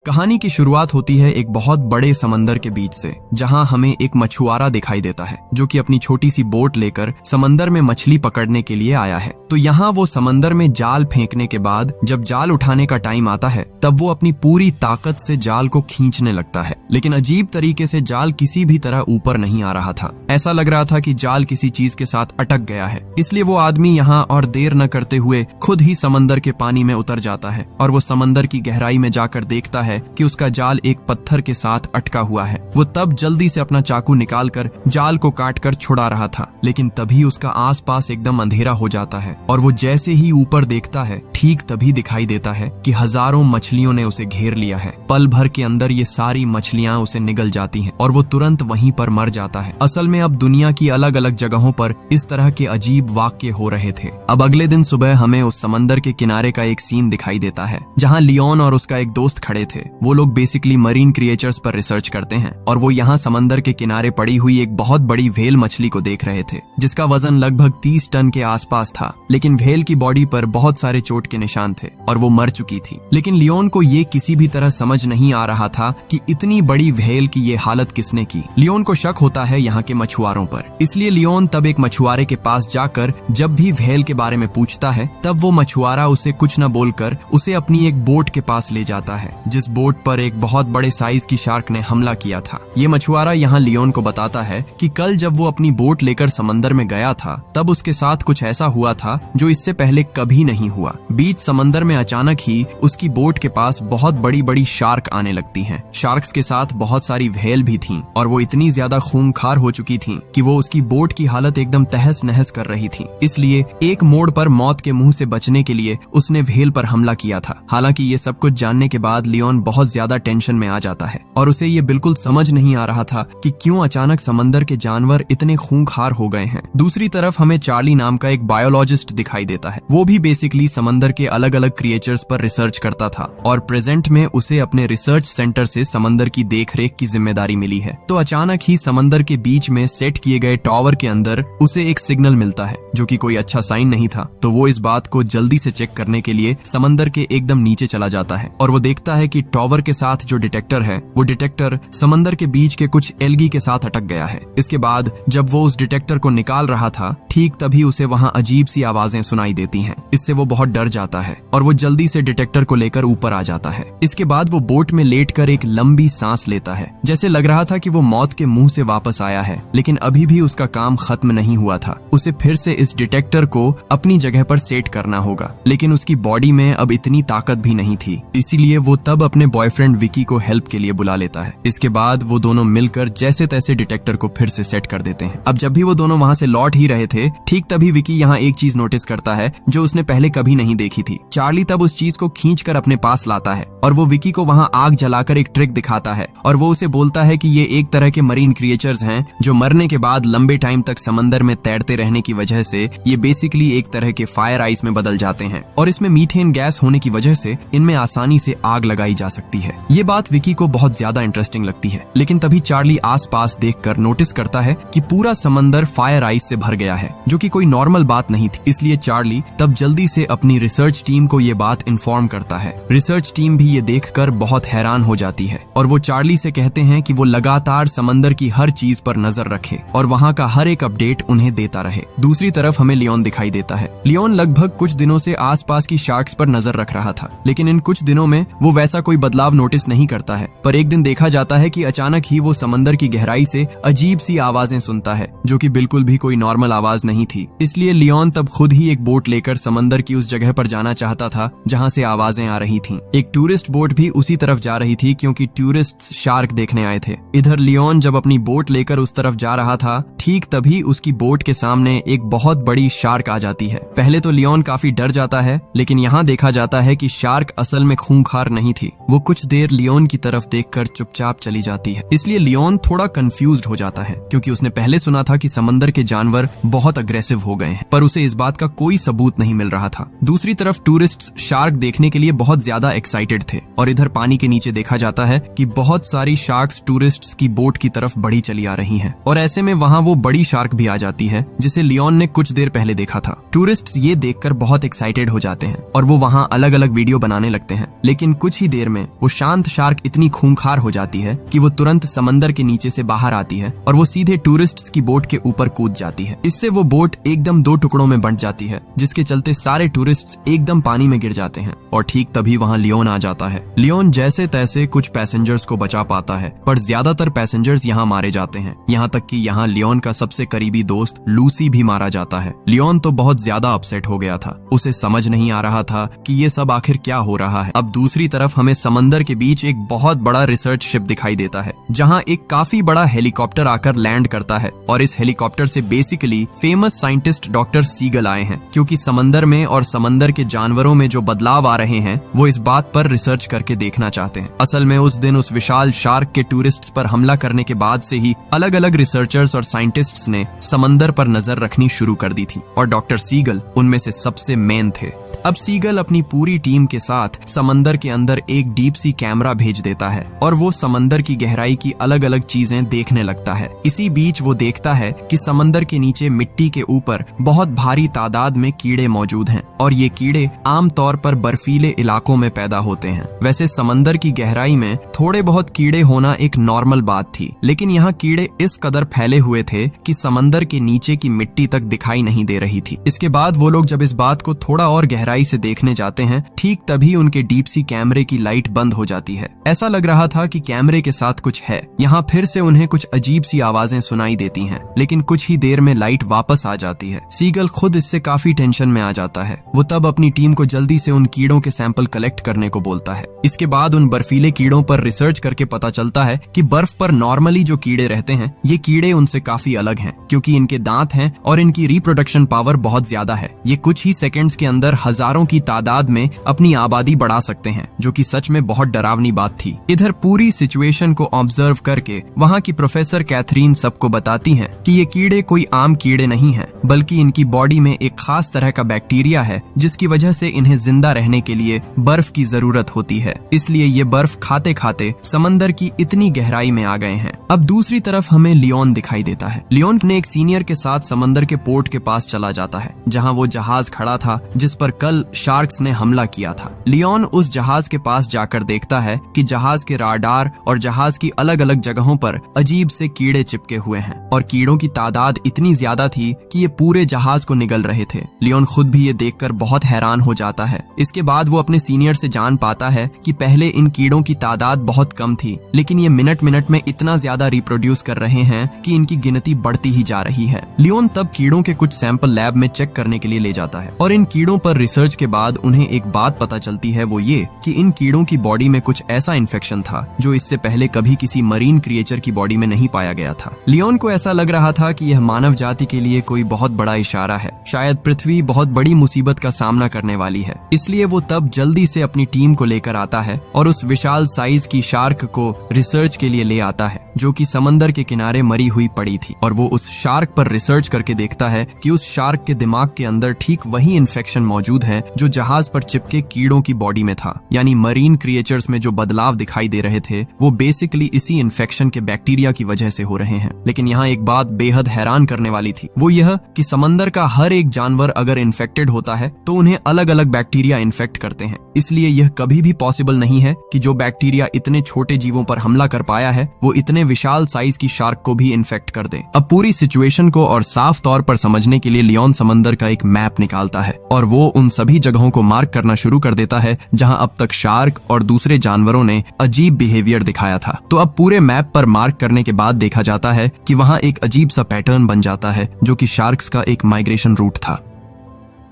कहानी की शुरुआत होती है एक बहुत बड़े समंदर के बीच से, जहां हमें एक मछुआरा दिखाई देता है जो कि अपनी छोटी सी बोट लेकर समंदर में मछली पकड़ने के लिए आया है। तो यहाँ वो समंदर में जाल फेंकने के बाद जब जाल उठाने का टाइम आता है तब वो अपनी पूरी ताकत से जाल को खींचने लगता है, लेकिन अजीब तरीके से जाल किसी भी तरह ऊपर नहीं आ रहा था। ऐसा लग रहा था कि जाल किसी चीज के साथ अटक गया है। इसलिए वो आदमी यहाँ और देर न करते हुए खुद ही समंदर के पानी में उतर जाता है और वो समंदर की गहराई में जाकर देखता है कि उसका जाल एक पत्थर के साथ अटका हुआ है। वो तब जल्दी से अपना चाकू निकालकर जाल को काटकर छुड़ा रहा था, लेकिन तभी उसका आसपास एकदम अंधेरा हो जाता है और वो जैसे ही ऊपर देखता है ठीक तभी दिखाई देता है कि हजारों मछलियों ने उसे घेर लिया है। पल भर के अंदर ये सारी मछलियां उसे निगल जाती हैं और वो तुरंत वहीं पर मर जाता है। असल में अब दुनिया की अलग अलग जगहों पर इस तरह के अजीब वाक्य हो रहे थे। अब अगले दिन सुबह हमें उस समंदर के किनारे का एक सीन दिखाई देता है जहाँ लियोन और उसका एक दोस्त खड़े थे। वो लोग बेसिकली मरीन क्रिएचर्स पर रिसर्च करते हैं और वो यहाँ समंदर के किनारे पड़ी हुई एक बहुत बड़ी व्हेल मछली को देख रहे थे जिसका वजन लगभग 30 टन के आसपास था, लेकिन व्हेल की बॉडी पर बहुत सारे चोट के निशान थे और वो मर चुकी थी। लेकिन लियोन को ये किसी भी तरह समझ नहीं आ रहा था कि इतनी बड़ी व्हेल की ये हालत किसने की। लियोन को शक होता है यहाँ के मछुआरों पर, इसलिए लियोन तब एक मछुआरे के पास जाकर जब भी व्हेल के बारे में पूछता है तब वो मछुआरा उसे कुछ न बोलकर उसे अपनी एक बोट के पास ले जाता है जिस बोट पर एक बहुत बड़े साइज की शार्क ने हमला किया था। ये मछुआरा यहाँ लियोन को बताता है कि कल जब वो अपनी बोट लेकर समंदर में गया था तब उसके साथ कुछ ऐसा हुआ था जो इससे पहले कभी नहीं हुआ। बीच समंदर में अचानक ही उसकी बोट के पास बहुत बड़ी बड़ी शार्क आने लगती हैं। शार्क्स के साथ बहुत सारी व्हेल भी थीं और वो इतनी ज्यादा खूंखार हो चुकी थीं कि वो उसकी बोट की हालत एकदम तहस नहस कर रही थी। इसलिए एक मोड़ पर मौत के मुंह से बचने के लिए उसने व्हेल पर हमला किया था। हालांकि ये सब कुछ जानने के बाद लियोन बहुत ज्यादा टेंशन में आ जाता है और उसे ये बिल्कुल समझ नहीं आ रहा था कि क्यों अचानक समंदर के जानवर इतने खूंखार हो गए हैं। दूसरी तरफ हमें चार्ली नाम का एक बायोलॉजिस्ट दिखाई देता है। वो भी बेसिकली समंदर के अलग अलग क्रिएचर्स पर रिसर्च करता था और प्रेजेंट में उसे अपने रिसर्च सेंटर से समंदर की देखरेख की जिम्मेदारी मिली है। तो अचानक ही समंदर के बीच में सेट किए गए टावर के अंदर उसे एक सिग्नल मिलता है जो कि कोई अच्छा साइन नहीं था। तो वो इस बात को जल्दी से चेक करने के लिए समंदर के एकदम नीचे चला जाता है और वो देखता है कि टावर के साथ जो डिटेक्टर है वो डिटेक्टर समंदर के बीच के कुछ एल्गी के साथ अटक गया है। इसके बाद जब वो उस डिटेक्टर को निकाल रहा था ठीक तभी उसे वहां अजीब सी आवाजें सुनाई देती हैं। इससे वो बहुत डर जाता है और वो जल्दी से डिटेक्टर को लेकर ऊपर आ जाता है। इसके बाद वो बोट में लेटकर एक लंबी सांस लेता है, जैसे लग रहा था कि वो मौत के मुंह से वापस आया है, लेकिन अभी भी उसका काम खत्म नहीं हुआ था। उसे फिर से इस डिटेक्टर को अपनी जगह पर सेट करना होगा, लेकिन उसकी बॉडी में अब इतनी ताकत भी नहीं थी। इसीलिए वो तब अपने बॉयफ्रेंड विकी को हेल्प के लिए बुला लेता है। इसके बाद वो दोनों मिलकर जैसे तैसे डिटेक्टर को फिर से सेट कर देते हैं। अब जब भी वो दोनों वहां से लौट ही रहे थे ठीक तभी विकी यहाँ एक चीज नोटिस करता है जो उसने पहले कभी नहीं देखी थी। चार्ली तब उस चीज को खींचकर अपने पास लाता है और वो विकी को वहां आग जलाकर एक ट्रिक दिखाता है और वो उसे बोलता है कि ये एक तरह के मरीन क्रिएचर्स हैं जो मरने के बाद लंबे टाइम तक समंदर में तैरते रहने की वजह से ये बेसिकली एक तरह के फायर आइस में बदल जाते हैं और इसमें मीथेन गैस होने की वजह से इनमें आसानी से आग लगाई जा सकती है। ये बात विकी को बहुत ज्यादा इंटरेस्टिंग लगती है, लेकिन तभी चार्ली आसपास देखकर नोटिस करता है कि पूरा समंदर फायर आइस से भर गया है, जो कि कोई नॉर्मल बात नहीं थी। इसलिए चार्ली तब जल्दी से अपनी रिसर्च टीम को ये बात इन्फॉर्म करता है। रिसर्च टीम भी ये देखकर बहुत हैरान हो जाती है और वो चार्ली से कहते हैं कि वो लगातार समंदर की हर चीज पर नजर रखे और वहाँ का हर एक अपडेट उन्हें देता रहे। दूसरी तरफ हमें लियोन दिखाई देता है। लियोन लगभग कुछ दिनों से आसपास की शार्क्स पर नजर रख रहा था, लेकिन इन कुछ दिनों में वो वैसा कोई बदलाव नोटिस नहीं करता है। पर एक दिन देखा जाता है कि अचानक ही वो समंदर की गहराई से अजीब सी आवाजें सुनता है जो कि बिल्कुल भी कोई नॉर्मल आवाज नहीं थी। इसलिए लियोन तब खुद ही एक बोट लेकर समंदर की उस जगह पर जाना चाहता था जहाँ से आवाजें आ रही थीं। एक टूरिस्ट बोट भी उसी तरफ जा रही थी क्योंकि टूरिस्ट शार्क देखने आए थे। इधर लियोन जब अपनी बोट लेकर उस तरफ जा रहा था ठीक तभी उसकी बोट के सामने एक बहुत बड़ी शार्क आ जाती है। पहले तो लियोन काफी डर जाता है, लेकिन यहाँ देखा जाता है कि शार्क असल में खूंखार नहीं थी। वो कुछ देर लियोन की तरफ देखकर चुपचाप चली जाती है। इसलिए लियोन थोड़ा कंफ्यूज्ड हो जाता है क्योंकि उसने पहले सुना था कि समंदर के जानवर बहुत अग्रेसिव हो गए हैं, पर उसे इस बात का कोई सबूत नहीं मिल रहा था। दूसरी दूसरी तरफ टूरिस्ट्स शार्क देखने के लिए बहुत ज्यादा एक्साइटेड थे और इधर पानी के नीचे देखा जाता है कि बहुत सारी शार्क्स टूरिस्ट्स की बोट की तरफ बढ़ी चली आ रही हैं और ऐसे में वहाँ वो बड़ी शार्क भी आ जाती है जिसे लियोन ने कुछ देर पहले देखा था। टूरिस्ट्स ये देखकर बहुत एक्साइटेड हो जाते हैं और वो वहाँ अलग अलग वीडियो बनाने लगते हैं, लेकिन कुछ ही देर में वो शांत शार्क इतनी खूंखार हो जाती है कि वो तुरंत समंदर के नीचे से बाहर आती है और वो सीधे टूरिस्ट्स की बोट के ऊपर कूद जाती है। इससे वो बोट एकदम 2 टुकड़ों में बंट जाती है, जिसके चलते सारे टूरिस्ट्स एकदम पानी में गिर जाते हैं और ठीक तभी वहाँ लियोन आ जाता है। लियोन जैसे तैसे कुछ पैसेंजर्स को बचा पाता है, पर ज्यादातर पैसेंजर्स यहाँ मारे जाते हैं। यहाँ तक कि यहाँ लियोन का सबसे करीबी दोस्त लूसी भी मारा जाता है। लियोन तो बहुत ज्यादा अपसेट हो गया था, उसे समझ नहीं आ रहा था कि ये सब आखिर क्या हो रहा है। अब दूसरी तरफ हमें समंदर के बीच एक बहुत बड़ा रिसर्च शिप दिखाई देता है, जहाँ एक काफी बड़ा हेलीकॉप्टर आकर लैंड करता है और इस हेलीकॉप्टर से basically famous scientist doctor Siegel आए हैं, क्योंकि समंदर में और समंदर के जानवरों में जो बदलाव आ रहे हैं वो इस बात पर रिसर्च करके देखना चाहते हैं। असल में उस दिन उस विशाल शार्क के टूरिस्ट्स पर हमला करने के बाद से ही अलग अलग रिसर्चर्स और साइंटिस्ट्स ने समंदर पर नजर रखनी शुरू कर दी थी और डॉक्टर सीगल उनमें से सबसे मेन थे। अब सीगल अपनी पूरी टीम के साथ समंदर के अंदर एक डीप सी कैमरा भेज देता है और वो समंदर की गहराई की अलग अलग चीजें देखने लगता है। इसी बीच वो देखता है कि समंदर के नीचे मिट्टी के ऊपर बहुत भारी तादाद में कीड़े मौजूद हैं और ये कीड़े आमतौर पर बर्फीले इलाकों में पैदा होते हैं। वैसे समंदर की गहराई में थोड़े बहुत कीड़े होना एक नॉर्मल बात थी, लेकिन यहाँ कीड़े इस कदर फैले हुए थे कि समंदर के नीचे की मिट्टी तक दिखाई नहीं दे रही थी। इसके बाद वो लोग जब इस बात को थोड़ा और गहराई से देखने जाते हैं, ठीक तभी उनके डीप सी कैमरे की लाइट बंद हो जाती है। ऐसा लग रहा था कि कैमरे के साथ कुछ है। यहाँ फिर से उन्हें कुछ अजीब सी आवाजें सुनाई देती हैं, लेकिन कुछ ही देर में लाइट वापस आ जाती है। सीगल खुद इससे काफी टेंशन में आ जाता है। वो तब अपनी टीम को जल्दी से उन कीड़ों के सैंपल कलेक्ट करने को बोलता है। इसके बाद उन बर्फीले कीड़ों पर रिसर्च करके पता चलता है कि बर्फ पर नॉर्मली जो कीड़े रहते हैं, ये कीड़े उनसे काफी अलग हैं, क्योंकि इनके दांत हैं और इनकी रिप्रोडक्शन पावर बहुत ज्यादा है। ये कुछ ही सेकंड्स के अंदर हजारों की तादाद में अपनी आबादी बढ़ा सकते हैं, जो कि सच में बहुत डरावनी बात थी। इधर पूरी सिचुएशन को ऑब्जर्व करके वहाँ की प्रोफेसर कैथरीन सबको बताती हैं कि ये कीड़े कोई आम कीड़े नहीं हैं, बल्कि इनकी बॉडी में एक खास तरह का बैक्टीरिया है, जिसकी वजह से इन्हें जिंदा रहने के लिए बर्फ की जरूरत होती है। इसलिए ये बर्फ खाते खाते समंदर की इतनी गहराई में आ गए हैं। अब दूसरी तरफ हमें लियोन दिखाई देता है। लियोन ने एक सीनियर के साथ समंदर के पोर्ट के पास चला जाता है, जहाँ वो जहाज खड़ा था जिस पर कल शार्क्स ने हमला किया था। लियोन उस जहाज के पास जाकर देखता है कि जहाज के राडार और जहाज की अलग अलग जगहों पर अजीब से कीड़े चिपके हुए हैं और कीड़ों की तादाद इतनी ज्यादा थी कि ये पूरे जहाज को निगल रहे थे। लियोन खुद भी ये देखकर बहुत हैरान हो जाता है। इसके बाद वो अपने सीनियर से जान पाता है कि पहले इन कीड़ों की तादाद बहुत कम थी, लेकिन ये मिनट मिनट में इतना ज्यादा रिप्रोड्यूस कर रहे हैं कि इनकी गिनती बढ़ती ही जा रही है। लियोन तब कीड़ों के कुछ सैंपल लैब में चेक करने के लिए ले जाता है और इन कीड़ों पर रिसर्च के बाद उन्हें एक बात पता चलती है, वो ये कि इन कीड़ों की बॉडी में कुछ ऐसा इन्फेक्शन था जो इससे पहले कभी किसी मरीन क्रिएचर की बॉडी में नहीं पाया गया था। लियोन को ऐसा लग रहा था कि यह मानव जाति के लिए कोई बहुत बड़ा इशारा है, शायद पृथ्वी बहुत बड़ी मुसीबत का सामना करने वाली है। इसलिए वो तब जल्दी से अपनी टीम को लेकर आता है और उस विशाल साइज की शार्क को रिसर्च के लिए ले आता है, जो कि समंदर के किनारे मरी हुई पड़ी थी। और वो उस शार्क पर रिसर्च करके देखता है कि उस शार्क के दिमाग के अंदर ठीक वही इन्फेक्शन मौजूद है जो जहाज पर चिपके कीड़ों की बॉडी में था। यानी मरीन क्रिएचर्स में जो बदलाव दिखाई दे रहे थे वो बेसिकली इसी इन्फेक्शन के बैक्टीरिया की वजह से हो रहे हैं। लेकिन यहाँ एक बात बेहद हैरान करने वाली थी, वो यह कि समंदर का हर एक जानवर अगर इन्फेक्टेड होता है तो उन्हें अलग अलग बैक्टीरिया इन्फेक्ट करते हैं। इसलिए यह कभी भी पॉसिबल नहीं है कि जो बैक्टीरिया इतने छोटे जीवों पर हमला कर पाया है वो इतने विशाल साइज की शार्क को भी इन्फेक्ट कर दे। अब पूरी सिचुएशन को और साफ तौर पर समझने के लिए लियोन समंदर का एक मैप निकालता है और वो उन सभी जगहों को मार्क करना शुरू कर देता है जहां अब तक शार्क और दूसरे जानवरों ने अजीब बिहेवियर दिखाया था। तो अब पूरे मैप पर मार्क करने के बाद देखा जाता है कि वहां एक अजीब सा पैटर्न बन जाता है जो कि शार्क्स का एक माइग्रेशन रूट था।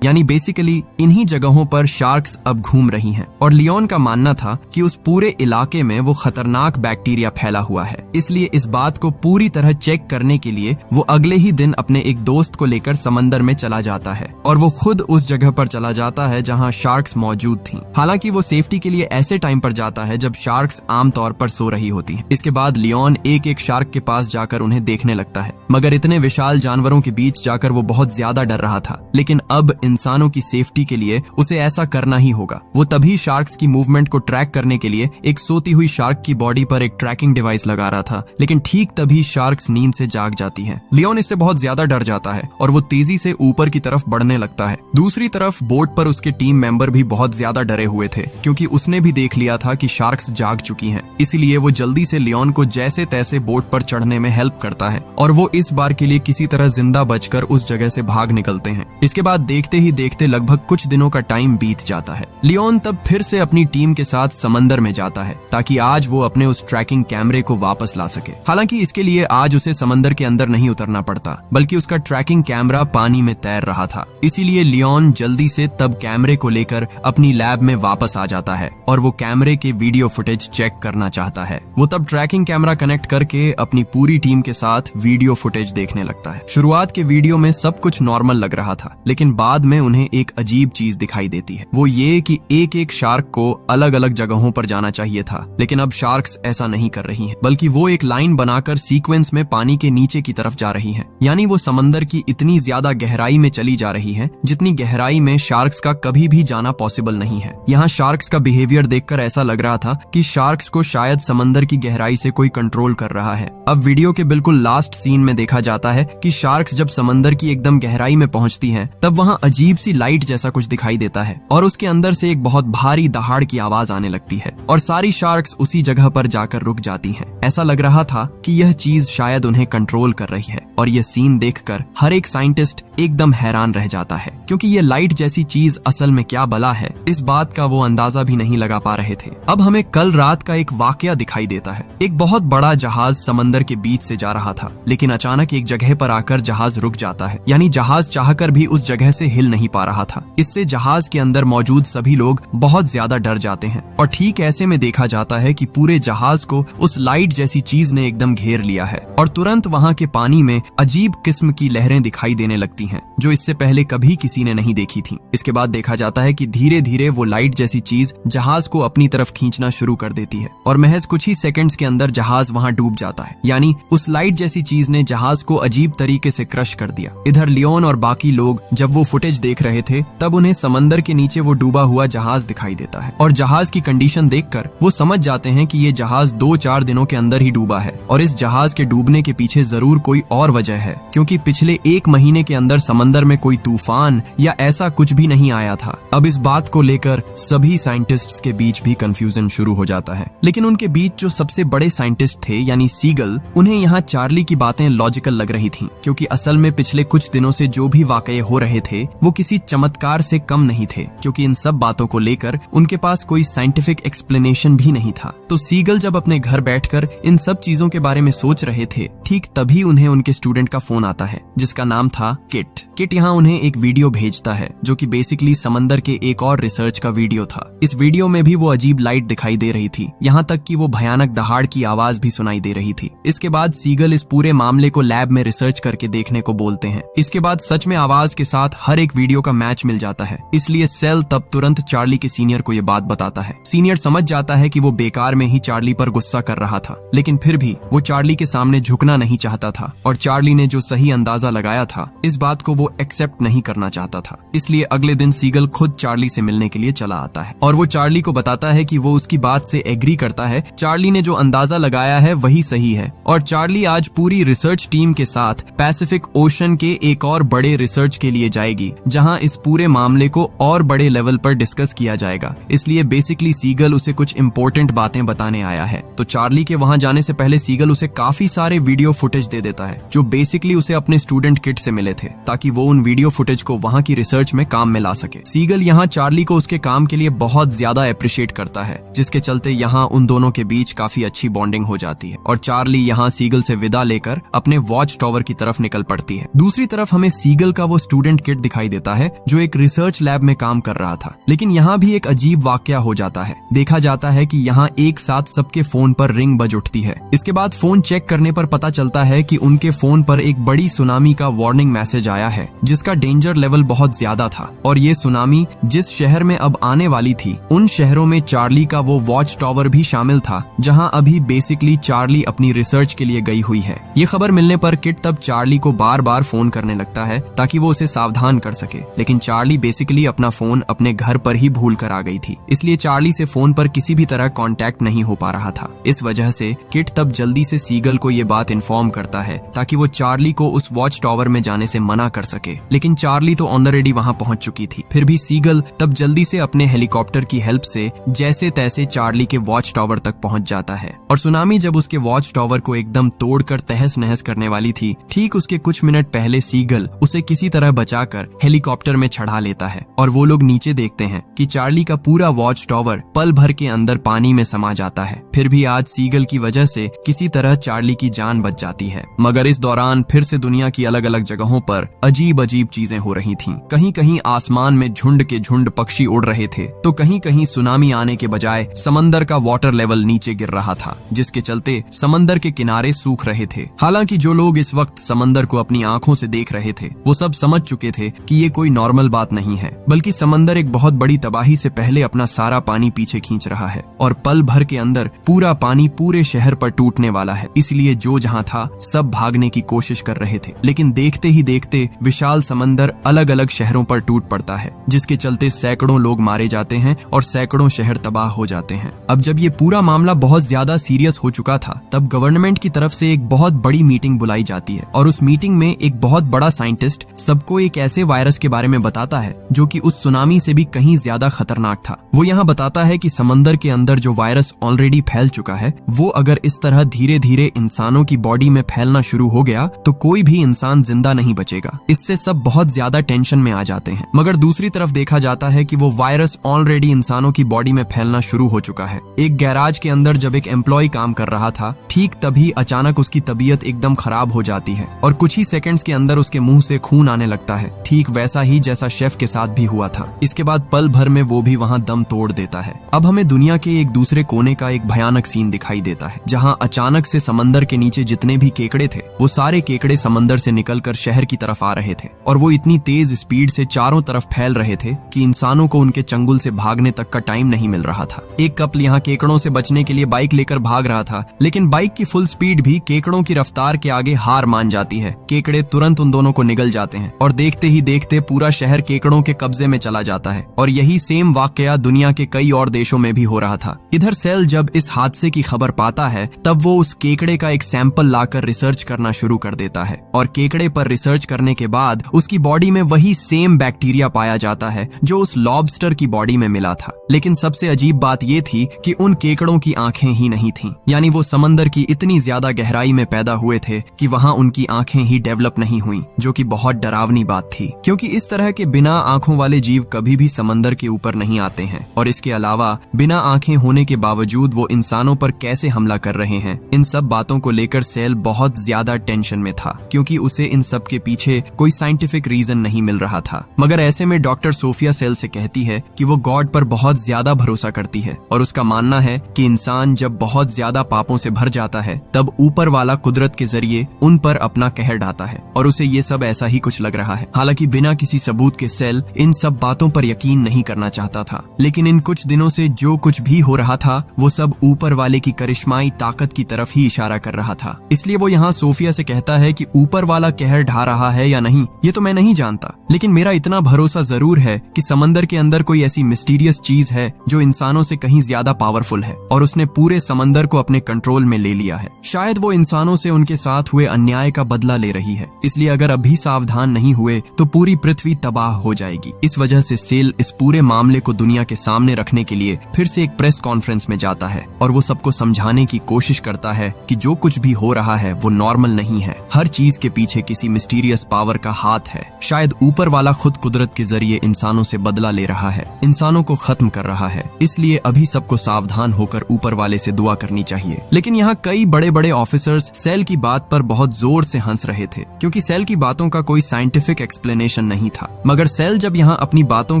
यानी बेसिकली इन्हीं जगहों पर शार्क्स अब घूम रही हैं और लियोन का मानना था कि उस पूरे इलाके में वो खतरनाक बैक्टीरिया फैला हुआ है। इसलिए इस बात को पूरी तरह चेक करने के लिए वो अगले ही दिन अपने एक दोस्त को लेकर समंदर में चला जाता है और वो खुद उस जगह पर चला जाता है जहां शार्क्स मौजूद थी। हालांकि वो सेफ्टी के लिए ऐसे टाइम पर जाता है जब शार्क्स आमतौर पर सो रही होती हैं। इसके बाद लियोन एक एक शार्क के पास जाकर उन्हें देखने लगता है, मगर इतने विशाल जानवरों के बीच जाकर वो बहुत ज्यादा डर रहा था। लेकिन अब इंसानों की सेफ्टी के लिए उसे ऐसा करना ही होगा। वो तभी शार्क्स की मूवमेंट को ट्रैक करने के लिए एक सोती हुई शार्क की बॉडी पर एक ट्रैकिंग डिवाइस लगा रहा था, लेकिन ठीक तभी शार्क्स नींद से जाग जाती हैं। लियोन इससे बहुत ज्यादा डर जाता है और वो तेजी से ऊपर की तरफ बढ़ने लगता है। दूसरी तरफ बोट पर उसके टीम मेंबर भी बहुत ज्यादा डरे हुए थे, क्योंकि उसने भी देख लिया था कि शार्क्स जाग चुकी हैं। इसलिए वो जल्दी से लियोन को जैसे तैसे बोट पर चढ़ने में हेल्प करता है और वो इस बार के लिए किसी तरह जिंदा बचकर उस जगह से भाग निकलते हैं। इसके बाद देखते ही देखते लगभग कुछ दिनों का टाइम बीत जाता है। लियोन तब फिर से अपनी टीम के साथ समंदर में जाता है ताकि आज वो अपने उस ट्रैकिंग कैमरे को वापस ला सके। हालांकि इसके लिए आज उसे समंदर के अंदर नहीं उतरना पड़ता, बल्कि उसका ट्रैकिंग कैमरा पानी में तैर रहा था। इसीलिए लियोन जल्दी से तब कैमरे को लेकर अपनी लैब में वापस आ जाता है और वो कैमरे के वीडियो फुटेज चेक करना चाहता है। वो तब ट्रैकिंग कैमरा कनेक्ट करके अपनी पूरी टीम के साथ वीडियो फुटेज देखने लगता है। शुरुआत के वीडियो में सब कुछ नॉर्मल लग रहा था, लेकिन बाद में उन्हें एक अजीब चीज दिखाई देती है। वो ये कि एक एक शार्क को अलग अलग जगहों पर जाना चाहिए था, लेकिन अब शार्क्स ऐसा नहीं कर रही हैं, बल्कि वो एक लाइन बनाकर सीक्वेंस में पानी के नीचे की तरफ जा रही हैं। यानी वो समंदर की इतनी ज्यादा गहराई में चली जा रही हैं, जितनी गहराई में शार्क्स का कभी भी जाना पॉसिबल नहीं है। यहाँ शार्क्स का बिहेवियर देखकर ऐसा लग रहा था कि शार्क्स को शायद समंदर की गहराई से कोई कंट्रोल कर रहा है। अब वीडियो के बिल्कुल लास्ट सीन में देखा जाता है कि शार्क्स जब समंदर की एकदम गहराई में पहुंचती हैं, तब वहां अजीब सी लाइट जैसा कुछ दिखाई देता है और उसके अंदर से एक बहुत भारी दहाड़ की आवाज आने लगती है और सारी शार्क्स उसी जगह पर जाकर रुक जाती हैं। ऐसा लग रहा था कि यह चीज शायद उन्हें कंट्रोल कर रही है और यह सीन देखकर हर एक साइंटिस्ट एकदम हैरान रह जाता है, क्योंकि ये लाइट जैसी चीज असल में क्या बला है, इस बात का वो अंदाजा भी नहीं लगा पा रहे थे। अब हमें कल रात का एक वाकया दिखाई देता है। एक बहुत बड़ा जहाज समंदर के बीच से जा रहा था, लेकिन अचानक एक जगह पर आकर जहाज रुक जाता है। यानी जहाज चाहकर भी उस जगह से हिल नहीं पा रहा था। इससे जहाज के अंदर मौजूद सभी लोग बहुत ज्यादा डर जाते हैं और ठीक ऐसे में देखा जाता है कि पूरे जहाज को उस लाइट जैसी चीज ने एकदम घेर लिया है और तुरंत वहां के पानी में अजीब किस्म की लहरें दिखाई देने लगती हैं, जो इससे पहले कभी किसी ने नहीं देखी थी। इसके बाद देखा जाता है कि धीरे धीरे वो लाइट जैसी चीज जहाज को अपनी तरफ खींचना शुरू कर देती है और महज कुछ ही सेकंड्स के अंदर जहाज वहां डूब जाता है। यानी उस लाइट जैसी चीज ने जहाज को अजीब तरीके से क्रश कर दिया। इधर लियोन और बाकी लोग जब वो फुटेज देख रहे थे, तब उन्हें समंदर के नीचे वो डूबा हुआ जहाज दिखाई देता है और जहाज की कंडीशन देखकर वो समझ जाते हैं कि ये जहाज 2-4 दिनों के अंदर ही डूबा है और इस जहाज के डूबने के पीछे जरूर कोई और वजह है, क्योंकि पिछले 1 महीने के अंदर समंदर में कोई तूफान या ऐसा कुछ भी नहीं आया था। अब इस बात को लेकर सभी साइंटिस्ट्स के बीच भी कंफ्यूजन शुरू हो जाता है, लेकिन उनके बीच जो सबसे बड़े साइंटिस्ट थे यानी सीगल, उन्हें यहाँ चार्ली की बातें लॉजिकल लग रही थी, क्योंकि असल में पिछले कुछ दिनों से जो भी वाकये हो रहे थे वो किसी चमत्कार से कम नहीं थे, क्योंकि इन सब बातों को लेकर उनके पास कोई साइंटिफिक एक्सप्लेनेशन भी नहीं था। तो सीगल जब अपने घर बैठकर इन सब चीजों के बारे में सोच रहे थे, ठीक तभी उन्हें उनके स्टूडेंट का फोन आता है, जिसका नाम था किट। किट यहाँ उन्हें एक वीडियो भेजता है जो कि बेसिकली समंदर के एक और रिसर्च का वीडियो था। इस वीडियो में भी वो अजीब लाइट दिखाई दे रही थी, यहाँ तक कि वो भयानक दहाड़ की आवाज भी सुनाई दे रही थी। इसके बाद सीगल इस पूरे मामले को लैब में रिसर्च करके देखने को बोलते हैं। इसके बाद सच में आवाज के साथ हर एक वीडियो का मैच मिल जाता है, इसलिए सेल तब तुरंत चार्ली के सीनियर को ये बात बताता है। सीनियर समझ जाता है कि वो बेकार में ही चार्ली पर गुस्सा कर रहा था, लेकिन फिर भी वो चार्ली के सामने झुकना नहीं चाहता था और चार्ली ने जो सही अंदाजा लगाया था, इस बात को वो एक्सेप्ट नहीं करना चाहता था। इसलिए अगले दिन सीगल खुद चार्ली से मिलने के लिए चला आता है और वो चार्ली को बताता है कि वो उसकी बात से एग्री करता है। चार्ली ने जो अंदाजा लगाया है वही सही है और चार्ली आज पूरी रिसर्च टीम के साथ पैसिफिक ओशन के एक और बड़े रिसर्च के लिए जाएगी, जहां इस पूरे मामले को और बड़े लेवल पर डिस्कस किया जाएगा। इसलिए बेसिकली सीगल उसे कुछ इंपॉर्टेंट बातें बताने आया है। तो चार्ली के वहां जाने से पहले सीगल उसे काफी सारे वीडियो फुटेज दे देता है, जो बेसिकली उसे अपने स्टूडेंट किट से मिले थे, ताकि वो उन वीडियो फुटेज को वहां की रिसर्च में काम में ला सके। सीगल यहाँ चार्ली को उसके काम के लिए बहुत ज्यादा अप्रिशिएट करता है, जिसके चलते यहाँ उन दोनों के बीच काफी अच्छी बॉन्डिंग हो जाती है और चार्ली यहाँ सीगल से विदा लेकर अपने वॉच टावर की तरफ निकल पड़ती है। दूसरी तरफ हमें सीगल का वो स्टूडेंट किट दिखाई देता है जो एक रिसर्च लैब में काम कर रहा था, लेकिन यहाँ भी एक अजीब वाकया हो जाता है। देखा जाता है कि यहाँ एक साथ सबके फोन पर रिंग बज उठती है। इसके बाद फोन चेक करने पर पता चलता है कि उनके फोन पर एक बड़ी सुनामी का वार्निंग मैसेज आया है है जिसका डेंजर लेवल बहुत ज्यादा था। और ये सुनामी जिस शहर में अब आने वाली थी उन शहरों में चार्ली का वो वॉच टावर भी शामिल था जहां अभी बेसिकली चार्ली अपनी रिसर्च के लिए गई हुई है। ये खबर मिलने पर किट तब चार्ली को बार बार फोन करने लगता है ताकि वो उसे सावधान कर सके, लेकिन चार्ली बेसिकली अपना फोन अपने घर पर ही भूल कर आ गई थी, इसलिए चार्ली से फोन पर किसी भी तरह कांटेक्ट नहीं हो पा रहा था। इस वजह से किट तब जल्दी से सीगल को ये बात इन्फॉर्म करता है ताकि वो चार्ली को उस वॉच टावर में जाने से मना कर सके, लेकिन चार्ली तो ऑलरेडी वहां पहुंच चुकी थी। फिर भी सीगल तब जल्दी से अपने हेलीकॉप्टर की हेल्प से जैसे तैसे चार्ली के वॉच टावर तक पहुंच जाता है। और सुनामी जब उसके वॉच टावर को एकदम तोड़कर तहस नहस करने वाली थी, ठीक उसके कुछ मिनट पहले सीगल उसे किसी तरह बचाकर हेलीकॉप्टर में चढ़ा लेता है और वो लोग नीचे देखते हैं कि चार्ली का पूरा वॉच टावर पल भर के अंदर पानी में समा जाता है। फिर भी आज सीगल की वजह से किसी तरह चार्ली की जान बच जाती है, मगर इस दौरान फिर से दुनिया की अलग अलग जगहों पर अजीब अजीब चीजें हो रही थीं। कहीं कहीं आसमान में झुंड के झुंड पक्षी उड़ रहे थे, तो कहीं कहीं सुनामी आने के बजाय समंदर का वाटर लेवल नीचे गिर रहा था, जिसके चलते समंदर के किनारे सूख रहे थे। हालांकि जो लोग इस वक्त समंदर को अपनी आंखों से देख रहे थे वो सब समझ चुके थे कि ये कोई नॉर्मल बात नहीं है, बल्कि समंदर एक बहुत बड़ी तबाही से पहले अपना सारा पानी पीछे खींच रहा है और पल भर के अंदर पूरा पानी पूरे शहर पर टूटने वाला है। इसलिए जो जहां था सब भागने की कोशिश कर रहे थे, लेकिन देखते ही देखते विशाल समंदर अलग अलग शहरों पर टूट पड़ता है, जिसके चलते सैकड़ों लोग मारे जाते हैं और सैकड़ों शहर तबाह हो जाते हैं। अब जब ये पूरा मामला बहुत ज्यादा सीरियस हो चुका था, तब गवर्नमेंट की तरफ से एक बहुत बड़ी मीटिंग बुलाई जाती है और उस मीटिंग में एक बहुत बड़ा साइंटिस्ट सबको एक ऐसे वायरस के बारे में बताता है जो कि उस सुनामी से भी कहीं ज्यादा खतरनाक था। वो यहाँ बताता है कि समंदर के अंदर जो वायरस ऑलरेडी फैल चुका है, वो अगर इस तरह धीरे धीरे इंसानों की बॉडी में फैलना शुरू हो गया तो कोई भी इंसान जिंदा नहीं बचेगा। इससे सब बहुत ज्यादा टेंशन में आ जाते हैं, मगर दूसरी तरफ देखा जाता है कि वो वायरस ऑलरेडी इंसानों की बॉडी में फैलना शुरू हो चुका है। एक गैराज के अंदर जब एक एम्प्लॉय काम कर रहा था, ठीक तभी अचानक उसकी तबीयत एकदम खराब हो जाती है और कुछ ही सेकंड्स के अंदर उसके मुंह से खून आने लगता है, ठीक वैसा ही जैसा शेफ के साथ भी हुआ था। इसके बाद पल भर में वो भी वहां दम तोड़ देता है। अब हमें दुनिया के एक दूसरे कोने का एक भयानक सीन दिखाई देता है, जहां अचानक से समंदर के नीचे जितने भी केकड़े थे वो सारे केकड़े समंदर से निकलकर शहर की तरफ आ रहे थे और वो इतनी तेज स्पीड से चारों तरफ फैल रहे थे कि इंसानों को उनके चंगुल से भागने तक का टाइम नहीं मिल रहा था। एक कपल यहाँ केकड़ों से बचने के लिए बाइक लेकर भाग रहा था, लेकिन बाइक की फुल स्पीड भी केकड़ों की रफ्तार के आगे हार मान जाती है। केकड़े तुरंत उन दोनों को निगल जाते हैं और देखते ही देखते पूरा शहर केकड़ों के कब्जे में चला जाता है। और यही सेम वाकया दुनिया के कई और देशों में भी हो रहा था। इधर सेल जब इस हादसे की खबर पाता है, तब वो उस केकड़े का एक सैंपल लाकर रिसर्च करना शुरू कर देता है और केकड़े पर रिसर्च करने के बाद उसकी बॉडी में वही सेम बैक्टीरिया पाया जाता है जो उस लॉबस्टर की बॉडी में मिला था। लेकिन सबसे अजीब बात ये थी कि उन केकड़ों की आंखें ही नहीं थीं, यानी वो समंदर की इतनी ज्यादा गहराई में पैदा हुए थे कि वहां उनकी आंखें ही डेवलप नहीं हुई, जो कि बहुत डरावनी बात थी, क्योंकि इस तरह के बिना आंखों वाले जीव कभी भी समंदर के ऊपर नहीं आते हैं। और इसके अलावा बिना आंखें होने के बावजूद वो इंसानों पर कैसे हमला कर रहे हैं, इन सब बातों को लेकर सेल बहुत ज्यादा टेंशन में था, क्योंकि उसे इन सब के पीछे कोई साइंटिफिक रीजन नहीं मिल रहा था। मगर ऐसे में डॉक्टर सोफिया सेल से कहती है कि वो गॉड पर बहुत ज्यादा भरोसा करती है और उसका मानना है कि इंसान जब बहुत ज्यादा पापों से भर जाता है तब ऊपर वाला कुदरत के जरिए उन पर अपना कहर ढाता है, और उसे ये सब ऐसा ही कुछ लग रहा है। हालांकि बिना किसी सबूत के सेल इन सब बातों पर यकीन नहीं करना चाहता था, लेकिन इन कुछ दिनों से जो कुछ भी हो रहा था वो सब ऊपर वाले की करिश्माई ताकत की तरफ ही इशारा कर रहा था। इसलिए वो यहाँ सोफिया से कहता है कि ऊपर वाला कहर ढा रहा है या नहीं ये तो मैं नहीं जानता, लेकिन मेरा इतना भरोसा जरूर है कि समंदर के अंदर कोई ऐसी मिस्टीरियस चीज है जो इंसानों से कहीं ज्यादा पावरफुल है और उसने पूरे समंदर को अपने कंट्रोल में ले लिया है। शायद वो इंसानों से उनके साथ हुए अन्याय का बदला ले रही है, इसलिए अगर अभी सावधान नहीं हुए तो पूरी पृथ्वी तबाह हो जाएगी। इस वजह से सेल इस पूरे मामले को दुनिया के सामने रखने के लिए फिर से एक प्रेस कॉन्फ्रेंस में जाता है और वो सबको समझाने की कोशिश करता है कि जो कुछ भी हो रहा है वो नॉर्मल नहीं है, हर चीज के पीछे किसी मिस्टीरियस पावर का हाथ है। शायद ऊपर वाला खुद कुदरत के जरिए इंसानों से बदला ले रहा है, इंसानों को खत्म कर रहा है, इसलिए अभी सबको सावधान होकर ऊपर वाले से दुआ करनी चाहिए। लेकिन यहाँ कई बड़े बड़े ऑफिसर्स सेल की बात पर बहुत जोर से हंस रहे थे, क्योंकि सेल की बातों का कोई साइंटिफिक एक्सप्लेनेशन नहीं था। मगर सेल जब यहाँ अपनी बातों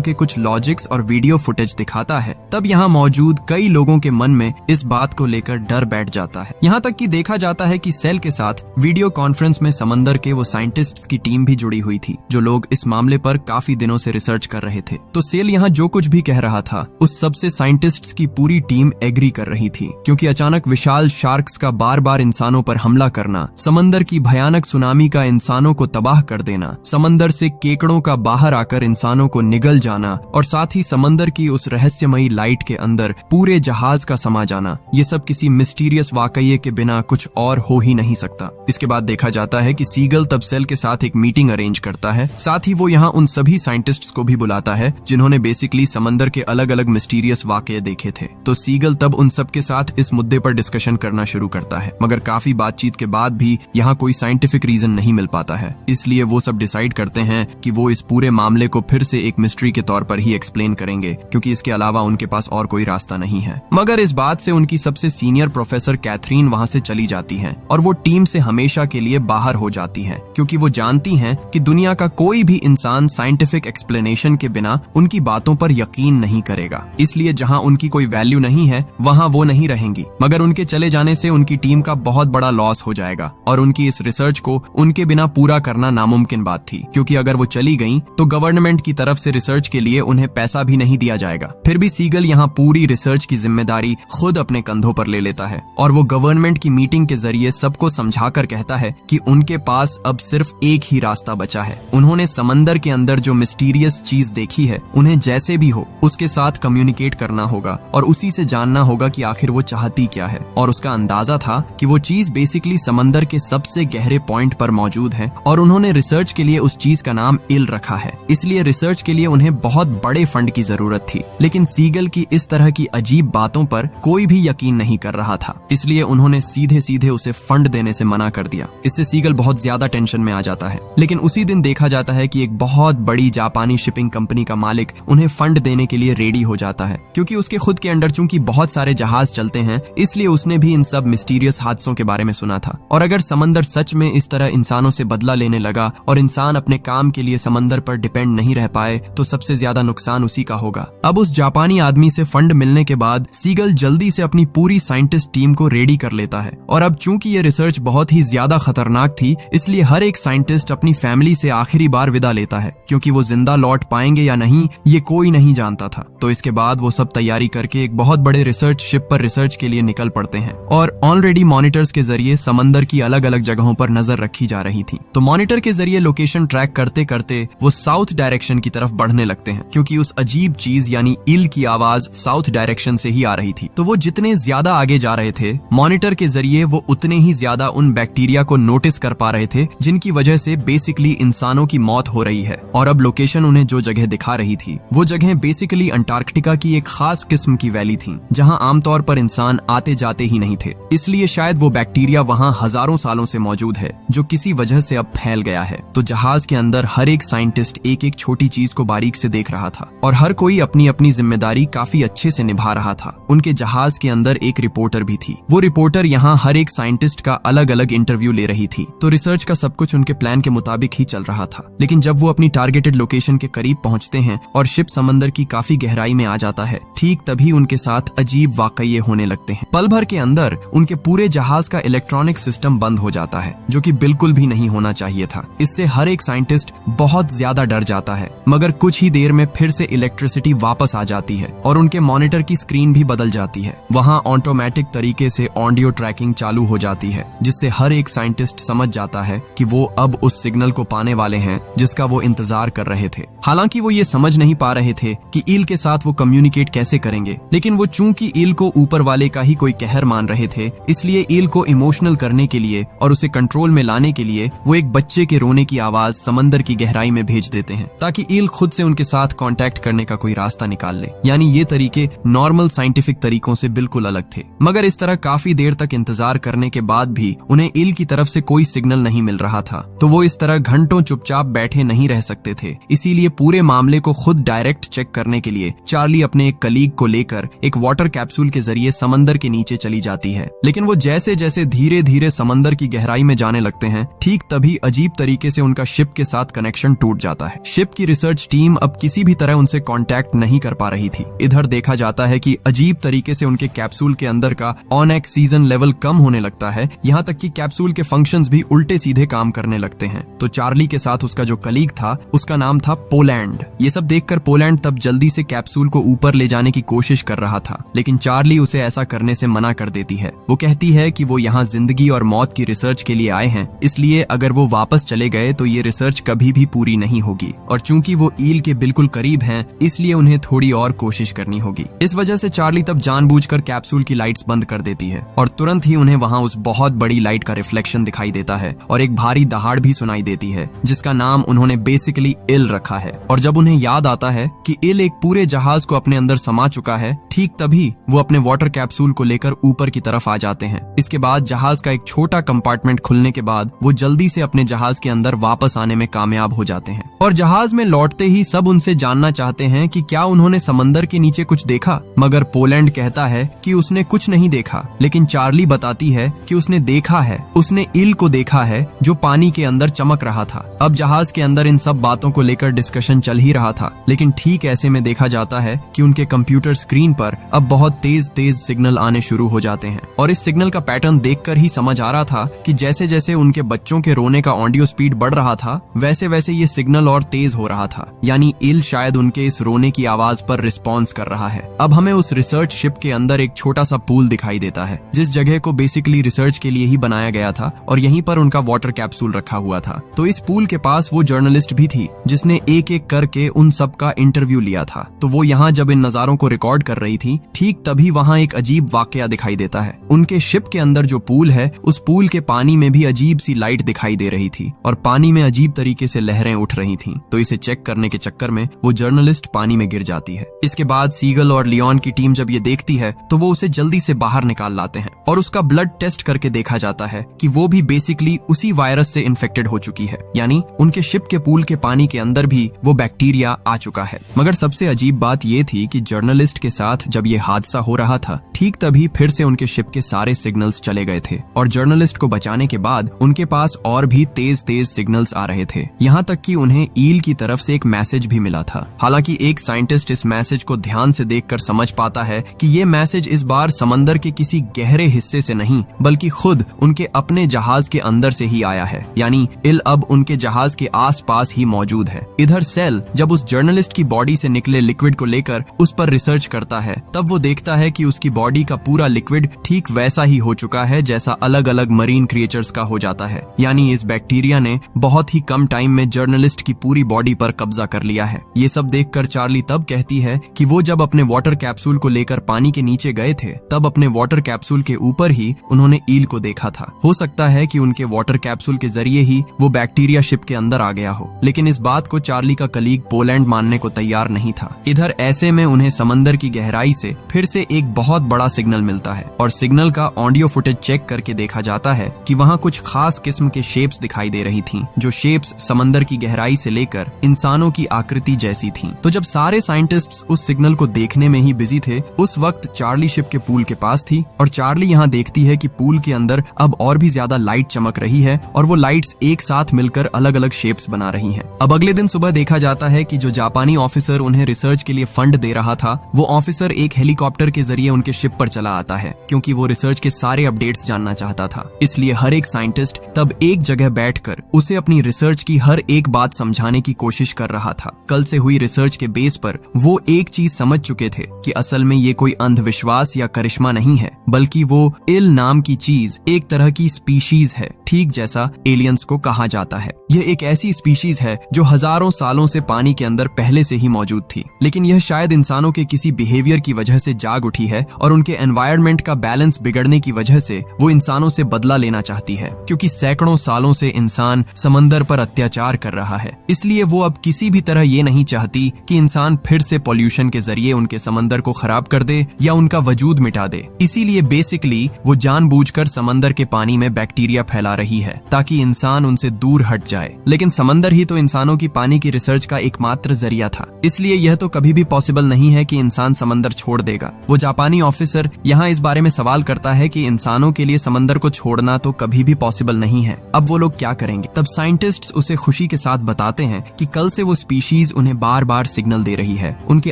के कुछ लॉजिक्स और वीडियो फुटेज दिखाता है, तब यहाँ मौजूद कई लोगों के मन में इस बात को लेकर डर बैठ जाता है। यहाँ तक कि देखा जाता है कि सेल के साथ वीडियो कॉन्फ्रेंस में समंदर के वो साइंटिस्ट्स की टीम भी जुड़ी हुई थी, जो लोग इस मामले पर काफी दिनों से रिसर्च कर रहे थे। तो सेल यहाँ जो कुछ भी कह रहा था उस सबसे साइंटिस्ट्स की पूरी टीम एग्री कर रही थी, क्योंकि अचानक विशाल शार्क्स का बार बार इंसानों पर हमला करना, समंदर की भयानक सुनामी का इंसानों को तबाह कर देना, समंदर से केकड़ों का बाहर आकर इंसानों को निगल जाना और साथ ही समंदर की उस रहस्यमयी लाइट के अंदर पूरे जहाज का समा जाना, ये सब किसी मिस्टीरियस वाकये के बिना कुछ और हो ही नहीं सकता। इसके बाद देखा जाता है कि सीगल तब सेल के साथ एक मीटिंग अरेंज करता है। साथ ही वो यहाँ उन सभी साइंटिस्ट्स को भी बुलाता है जिन्होंने बेसिकली समंदर के अलग अलग मिस्टीरियस वाकये देखे थे। तो सीगल तब उन सब के साथ इस मुद्दे पर डिस्कशन करना शुरू करता है, मगर काफी बातचीत के बाद भी यहाँ कोई साइंटिफिक रीजन नहीं मिल पाता है। इसलिए वो सब डिसाइड करते हैं कि वो इस पूरे मामले को फिर से एक मिस्ट्री के तौर पर ही एक्सप्लेन करेंगे, क्योंकि इसके अलावा उनके पास और कोई रास्ता नहीं है। मगर इस बात से उनकी सबसे सीनियर प्रोफेसर कैथरीन वहाँ से चली जाती हैं और वो टीम से हमेशा के लिए बाहर हो जाती हैं, क्योंकि वो जानती हैं कि दुनिया का कोई भी इंसान साइंटिफिक एक्सप्लेनेशन के बिना उनकी बातों पर यकीन नहीं करेगा। इसलिए जहाँ उनकी कोई वैल्यू नहीं है वहाँ वो नहीं रहेंगी। मगर उनके चले जाने से उनकी टीम का बहुत बड़ा लॉस हो जाएगा और उनकी इस रिसर्च को उनके बिना पूरा करना नामुमकिन बात थी, क्योंकि अगर वो चली गईं तो गवर्नमेंट की तरफ से रिसर्च के लिए उन्हें पैसा भी नहीं दिया जाएगा। फिर भी सीगल यहाँ पूरी रिसर्च की जिम्मेदारी खुद अपने कंधों पर ले लेता है और वो गवर्नमेंट की मीटिंग के जरिए सबको समझाकर कहता है कि उनके पास अब सिर्फ एक ही रास्ता बचा है। उन्होंने समंदर के अंदर जो मिस्टीरियस चीज देखी है उन्हें जैसे भी हो उसके साथ कम्युनिकेट करना होगा और उसी से जानना होगा कि आखिर वो चाहती क्या है। और उसका अंदाजा था कि वो चीज बेसिकली समंदर के सबसे गहरे पॉइंट पर मौजूद है और उन्होंने रिसर्च के लिए उस चीज का नाम इल रखा है। इसलिए रिसर्च के लिए उन्हें बहुत बड़े फंड की जरूरत थी, लेकिन सीगल की इस तरह की अजीब बातों पर कोई भी यकीन नहीं कर रहा था। इसलिए उन्होंने सीधे सीधे उसे फंड देने से मना कर दिया। इससे सीगल बहुत ज्यादा टेंशन में आ जाता है। लेकिन उसी दिन देखा जाता है कि एक बहुत बड़ी जापानी शिपिंग कंपनी का मालिक उन्हें फंड देने के लिए रेडी हो जाता है, क्योंकि उसके खुद के अंडर चूंकि बहुत सारे जहाज चलते हैं, इसलिए उसने भी इन सब मिस्टीरियस हादसों के बारे में सुना था। और अगर समंदर सच में इस तरह इंसानों से बदला लेने लगा और इंसान अपने काम के लिए समंदर पर डिपेंड नहीं रह पाए तो सबसे ज्यादा नुकसान उसी का होगा। अब उस जापानी आदमी से फंड मिलने के बाद सीगल जल्दी से अपनी पूरी साइंटिस्ट टीम को रेडी कर लेता है। और अब चूंकि ये रिसर्च बहुत ही ज्यादा खतरनाक थी, इसलिए हर एक साइंटिस्ट अपनी फैमिली से आखिरी बार विदा लेता है, क्योंकि वो जिंदा लौट पाएंगे या नहीं ये कोई नहीं जानता था। तो इसके बाद वो सब तैयारी करके एक बहुत बड़े रिसर्च शिप पर रिसर्च के लिए निकल पड़ते हैं और ऑलरेडी मॉनिटर्स के जरिए समंदर की अलग अलग जगहों पर नजर रखी जा रही थी। तो मॉनिटर के जरिए लोकेशन ट्रैक करते करते वो साउथ डायरेक्शन की तरफ बढ़ने लगते हैं, क्योंकि उस अजीब चीज यानी ईल की आवाज साउथ डायरेक्शन से ही आ रही थी। तो वो जितने ज्यादा आगे जा रहे थे मॉनिटर के जरिए वो उतने ही ज्यादा उन बैक्टीरिया को नोटिस कर पा रहे थे जिनकी वजह से बेसिकली इंसानों की मौत हो रही है। और अब लोकेशन उन्हें जो जगह दिखा रही थी वो जगह बेसिकली अंटार्कटिका की एक खास किस्म की वैली थी, जहाँ आमतौर पर इंसान आते जाते ही नहीं थे। इसलिए शायद वो बैक्टीरिया वहाँ हजारों सालों से मौजूद है, जो किसी वजह से अब फैल गया है। तो जहाज के अंदर हर एक साइंटिस्ट एक एक छोटी चीज को बारीक से देख रहा था और हर कोई अपनी अपनी जिम्मेदारी काफी अच्छे से निभा रहा था। उनके जहाज के अंदर एक रिपोर्टर भी थी। वो रिपोर्टर यहाँ हर एक साइंटिस्ट का अलग अलग इंटरव्यू ले रही थी। तो रिसर्च का सब कुछ उनके प्लान के मुताबिक ही चल रहा था। लेकिन जब वो अपनी टारगेटेड लोकेशन के करीब पहुंचते हैं और शिप समंदर की काफी गहराई में आ जाता है, ठीक तभी उनके साथ अजीब वाकये होने लगते हैं। पल भर के अंदर उनके पूरे जहाज का इलेक्ट्रॉनिक सिस्टम बंद हो जाता है, जो कि बिल्कुल भी नहीं होना चाहिए था। इससे हर एक साइंटिस्ट बहुत ज्यादा डर जाता है। मगर कुछ ही देर में फिर से इलेक्ट्रिसिटी वापस आ जाती है और उनके मॉनिटर की स्क्रीन भी बदल जाती है। वहाँ ऑटोमेटिक तरीके से ऑडियो ट्रैकिंग चालू हो जाती है, जिससे हर एक साइंटिस्ट समझ जाता है कि वो अब उस सिग्नल को पाने वाले हैं जिसका वो इंतजार कर रहे थे। हालांकि वो ये समझ नहीं पा रहे थे कि ईल के साथ वो कम्युनिकेट कैसे करेंगे, लेकिन वो चूंकि ईल को ऊपर वाले का ही कोई कहर मान रहे थे, इसलिए ईल को इमोशनल करने के लिए और उसे कंट्रोल में लाने के लिए वो एक बच्चे के रोने की आवाज समंदर की गहराई में भेज देते हैं, ताकि ईल खुद से उनके साथ कांटेक्ट करने का कोई रास्ता निकाल ले। यानी ये तरीके नॉर्मल साइंटिफिक तरीकों से बिल्कुल अलग थे। मगर इस तरह काफी देर तक इंतजार करने के बाद भी उन्हें ईल की तरफ से कोई सिग्नल नहीं मिल रहा था। तो वो इस तरह घंटों चुपचाप बैठे नहीं रह सकते थे, इसीलिए पूरे मामले को खुद डायरेक्ट चेक करने के लिए चार्ली अपने एक कलीग को लेकर एक वाटर कैप्सूल के जरिए समंदर के नीचे चली जाती है। लेकिन वो जैसे जैसे धीरे धीरे समंदर की गहराई में जाने लगते हैं, ठीक तभी अजीब तरीके से उनका शिप के साथ कनेक्शन टूट जाता है। शिप की रिसर्च टीम अब किसी भी तरह उनसे कांटेक्ट नहीं कर पा रही थी। इधर देखा जाता है कि अजीब तरीके से उनके कैप्सूल के अंदर का ऑक्सीजन लेवल कम होने लगता है, यहाँ तक कि कैप्सूल के फंक्शंस भी उल्टे सीधे काम करने लगते हैं। तो चार्ली के साथ उसका जो कलीग था उसका नाम था पोलैंड। ये सब देखकर पोलैंड तब जल्दी से कैप्सूल को ऊपर ले जाने की कोशिश कर रहा था, लेकिन चार्ली उसे ऐसा करने से मना कर देती है। वो कहती है कि वो यहाँ जिंदगी और मौत की रिसर्च के लिए आए हैं, इसलिए अगर वो वापस चले गए तो ये रिसर्च कभी भी पूरी नहीं होगी, और चूंकि वो ईल के बिल्कुल करीब हैं, इसलिए उन्हें थोड़ी और कोशिश करनी होगी। इस वजह से चार्ली तब जानबूझकर कैप्सूल की लाइट्स बंद कर देती है और तुरंत ही उन्हें वहाँ उस बहुत बड़ी लाइट का रिफ्लेक्शन दिखाई देता है और एक भारी दहाड़ भी सुनाई देती है, जिसका नाम उन्होंने बेसिकली इल रखा है। और जब उन्हें याद आता है कि इल एक पूरे जहाज को अपने अंदर समा चुका है, ठीक तभी वो अपने वाटर कैप्सूल को लेकर ऊपर की तरफ आ जाते हैं। इसके बाद जहाज का एक छोटा कंपार्टमेंट खुलने के बाद वो जल्दी से अपने जहाज के अंदर वापस आने में कामयाब हो जाते हैं। और जहाज में लौटते ही सब उनसे जानना चाहते हैं कि क्या उन्होंने समंदर के नीचे कुछ देखा, मगर पोलैंड कहता है कि उसने कुछ नहीं देखा। लेकिन चार्ली बताती है कि उसने देखा है, उसने इल को देखा है जो पानी के अंदर चमक रहा था। अब जहाज के अंदर इन सब बातों को लेकर डिस्कशन चल ही रहा था, लेकिन ठीक ऐसे में देखा जाता है कि उनके कंप्यूटर स्क्रीन पर अब बहुत तेज तेज सिग्नल आने शुरू हो जाते हैं। और इस सिग्नल का पैटर्न देखकर ही समझ आ रहा था कि जैसे जैसे उनके बच्चों के रोने का ऑडियो स्पीड बढ़ रहा था, वैसे वैसे ये सिग्नल और तेज हो रहा था, यानी इल शायद उनके इस रोने की आवाज पर रिस्पॉन्स कर रहा है। अब हमें उस रिसर्च शिप के अंदर एक छोटा सा पूल दिखाई देता है, जिस जगह को बेसिकली रिसर्च के लिए ही बनाया गया था, और यहीं पर उनका वाटर कैप्सूल रखा हुआ था। तो इस पूल के पास वो जर्नलिस्ट भी थी जिसने एक एक करके उन सब का इंटरव्यू लिया था। तो वो यहाँ जब इन नजारों को रिकॉर्ड कर रही थी, ठीक तभी वहाँ एक अजीब वाकया दिखाई देता है। उनके शिप के अंदर जो पूल है, उस पूल के पानी में भी अजीब सी लाइट दिखाई दे रही थी और पानी में अजीब तरीके से लहरें उठ रही थीं। तो इसे चेक करने के चक्कर में वो जर्नलिस्ट पानी में गिर जाती है। इसके बाद सीगल और लियोन की टीम जब ये देखती है तो वो उसे जल्दी से बाहर निकाल लाते हैं और उसका ब्लड टेस्ट करके देखा जाता है कि वो भी बेसिकली उसी वायरस से इन्फेक्टेड हो चुकी है, यानी उनके शिप के पूल के पानी के अंदर भी वो बैक्टीरिया आ चुका है। मगर सबसे अजीब बात ये थी कि जर्नलिस्ट के साथ जब ये हादसा हो रहा था, ठीक तभी फिर से उनके शिप के सारे सिग्नल्स चले गए थे और जर्नलिस्ट को बचाने के बाद उनके पास और भी तेज तेज सिग्नल्स आ रहे थे, यहाँ तक कि उन्हें ईल की तरफ से एक मैसेज भी मिला था। हालांकि एक साइंटिस्ट इस मैसेज को ध्यान से देखकर समझ पाता है कि ये मैसेज इस बार समंदर के किसी गहरे हिस्से से नहीं, बल्कि खुद उनके अपने जहाज के अंदर से ही आया है, यानी इल अब उनके जहाज के आसपास ही मौजूद है। इधर सेल जब उस जर्नलिस्ट की बॉडी से निकले लिक्विड को लेकर उस पर रिसर्च करता है, तब वो देखता है कि उसकी बॉडी का पूरा लिक्विड ठीक वैसा ही हो चुका है जैसा अलग अलग मरीन क्रिएचर्स का हो जाता है, यानी इस बैक्टीरिया ने बहुत ही कम टाइम में जर्नलिस्ट की पूरी बॉडी पर कब्जा कर लिया है। ये सब देखकर चार्ली तब कहती है कि वो जब अपने वाटर कैप्सूल को लेकर पानी के नीचे गए थे, तब अपने वाटर कैप्सूल के ऊपर ही उन्होंने ईल को देखा था। हो सकता है कि उनके वाटर कैप्सूल के जरिए ही वो बैक्टीरिया शिप के अंदर आ गया हो, लेकिन इस बात को चार्ली का कलीग पोलैंड मानने को तैयार नहीं था। इधर ऐसे में उन्हें समंदर की गहराई से फिर से एक बहुत बड़ा सिग्नल मिलता है और सिग्नल का ऑडियो फुटेज चेक करके देखा जाता है कि वहाँ कुछ खास किस्म के शेप्स दिखाई दे रही थीं, जो शेप्स समंदर की गहराई से लेकर इंसानों की आकृति जैसी थीं। तो जब सारे साइंटिस्ट्स उस सिग्नल को देखने में ही बिजी थे, उस वक्त चार्ली शिप के पूल के पास थी और चार्ली यहाँ देखती है कि पूल के अंदर अब और भी ज्यादा लाइट चमक रही है और वो लाइट्स एक साथ मिलकर अलग अलग शेप्स बना रही हैं। अब अगले दिन सुबह देखा जाता है कि जो जापानी ऑफिसर उन्हें रिसर्च के लिए फंड दे रहा था, वो ऑफिसर एक हेलीकॉप्टर के जरिए उनके शिप पर चला आता है, क्योंकि वो रिसर्च के सारे अपडेट्स जानना चाहता था। इसलिए हर एक साइंटिस्ट तब एक जगह बैठकर उसे अपनी रिसर्च की हर एक बात समझाने की कोशिश कर रहा था। कल से हुई रिसर्च के बेस पर वो एक चीज समझ चुके थे कि असल में ये कोई अंधविश्वास या करिश्मा नहीं है, बल्कि वो इल नाम की चीज एक तरह की स्पीशीज है, ठीक जैसा एलियंस को कहा जाता है। यह एक ऐसी स्पीशीज है जो हजारों सालों से पानी के अंदर पहले से ही मौजूद थी, लेकिन यह शायद इंसानों के किसी बिहेवियर की वजह से जाग उठी है और उनके एनवायरनमेंट का बैलेंस बिगड़ने की वजह से वो इंसानों से बदला लेना चाहती है, क्योंकि सैकड़ों सालों से इंसान समंदर पर अत्याचार कर रहा है। इसलिए वो अब किसी भी तरह ये नहीं चाहती कि इंसान फिर से पॉल्यूशन के जरिए उनके समंदर को खराब कर दे या उनका वजूद मिटा दे। इसीलिए बेसिकली वो जानबूझकर समंदर के पानी में बैक्टीरिया फैला जा रही है ताकि इंसान उनसे दूर हट जाए। लेकिन समंदर ही तो इंसानों की पानी की रिसर्च का एकमात्र जरिया था, इसलिए यह तो कभी भी पॉसिबल नहीं है कि इंसान समंदर छोड़ देगा। वो जापानी ऑफिसर यहाँ इस बारे में सवाल करता है कि इंसानों के लिए समंदर को छोड़ना तो कभी भी पॉसिबल नहीं है, अब वो लोग क्या करेंगे। तब साइंटिस्ट्स उसे खुशी के साथ बताते हैं कि कल से वो स्पीशीज उन्हें बार बार सिग्नल दे रही है, उनके